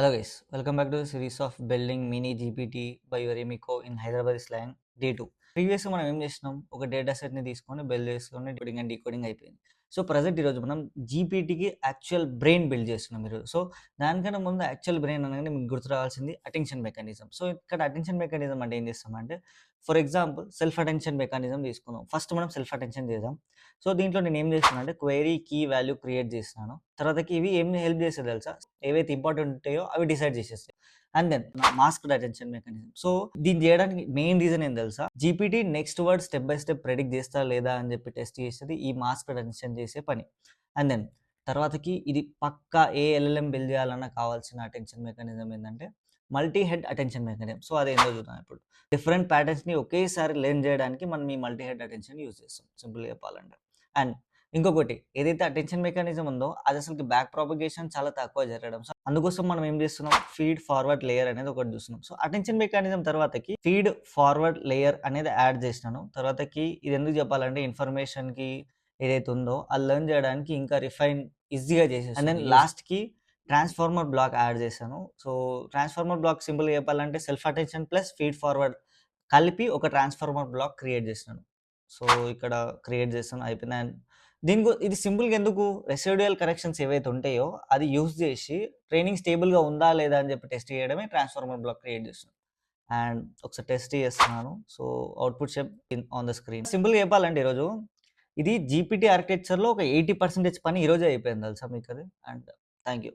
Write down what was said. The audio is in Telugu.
Hello guys, welcome back to the series of building mini GPT by Yorimiko in Hyderabad slang day 2. ప్రీవియస్గా మనం ఏం చేసినాం, ఒక డేటా సెట్ని తీసుకొని బిల్డ్ చేసుకొని డీకోడింగ్ అండ్ డీకోడింగ్ అయిపోయింది. సో ప్రజెంట్ ఈరోజు మనం జీపీటీకి యాక్చువల్ బ్రెయిన్ బిల్డ్ చేస్తున్నాం మీరు. సో దానికన్నా ముందు యాక్చువల్ బ్రెయిన్ అనగానే మీకు గుర్తు రావాల్సింది అటెన్షన్ మెకానిజం. సో ఇక్కడ అటెన్షన్ మెకానిజం అంటే ఏం చేస్తామంటే, for example self attention mechanism తీసుకుందాం. ఫస్ట్ మనం సెల్ఫ్ అటెన్షన్ చేద్దాం. సో దీంట్లో నేను ఏం చేస్తున్నాను అంటే క్వైరీ కీ వాల్యూ క్రియేట్ చేస్తున్నాను. తర్వాతకి ఇవి ఏం హెల్ప్ చేస్తాయి తెలుసా, ఏవైతే ఇంపార్టెంట్ ఉంటాయో అవి డిసైడ్ చేసేస్తాయి. And then masked attention mechanism. So దీన్ని చేయడానికి మెయిన్ రీజన్ ఏం తెలుసా, GPT next word step by step predict చేస్తా లేదా అని చెప్పి టెస్ట్ చేసేది ఈ మాస్క్డ్ అటెన్షన్ చేసే పని. అండ్ దెన్ తర్వాతకి ఇది పక్కా ఏ ఎల్ఎల్ఎం బిల్డ్ చేయాలన్నా కావాల్సిన అటెన్షన్ మెకానిజం ఏంటంటే multi head attention mechanism. So అది ఏందో చూద్దాం ఇప్పుడు. డిఫరెంట్ ప్యాటర్న్స్ని ఒకేసారి లెర్న్ చేయడానికి మనం ఈ మల్టీ హెడ్ అటెన్షన్ యూజ్ చేస్తాం సింపుల్గా చెప్పాలంటే. అండ్ ఇంకొకటి ఏదైతే అటెన్షన్ మెకానిజం ఉందో అది అసలు బ్యాక్ ప్రాపగేషన్ చాలా తక్కువ జరగడం. సో అందుకోసం మనం ఏం చేస్తున్నాం, ఫీడ్ ఫార్వర్డ్ లేయర్ అనేది ఒకటి చూస్తున్నాం. సో అటెన్షన్ మెకానిజం తర్వాతకి ఫీడ్ ఫార్వర్డ్ లేయర్ అనేది యాడ్ చేసినాను. తర్వాతకి ఇది ఎందుకు చెప్పాలంటే ఇన్ఫర్మేషన్కి ఏదైతే ఉందో అది లెర్న్ చేయడానికి ఇంకా రిఫైన్ ఈజీగా చేసేసి. అండ్ దెన్ లాస్ట్కి ట్రాన్స్ఫార్మర్ బ్లాక్ యాడ్ చేశాను. సో ట్రాన్స్ఫార్మర్ బ్లాక్ సింపుల్గా చెప్పాలంటే self attention plus feed forward కలిపి ఒక ట్రాన్స్ఫార్మర్ బ్లాక్ క్రియేట్ చేసినాను. సో ఇక్కడ క్రియేట్ చేస్తాను అయిపోయింది. అండ్ ఇది సింపుల్గా ఎందుకు, రెసిడ్యుయల్ కరెక్షన్స్ ఏవైతే ఉంటాయో అది యూజ్ చేసి ట్రైనింగ్ స్టేబుల్గా ఉందా లేదా అని చెప్పి టెస్ట్ చేయడమే ట్రాన్స్ఫార్మర్ బ్లాక్ క్రియేట్ చేస్తున్నాను. అండ్ ఒకసారి టెస్ట్ చేస్తున్నాను. So output shape on the screen. సింపుల్గా చెప్పాలంటే ఈరోజు ఇది జీపీటీ ఆర్కిటెక్చర్లో ఒక 80% పని ఈరోజే అయిపోయింది తెలుసా మీకు అది. And thank you.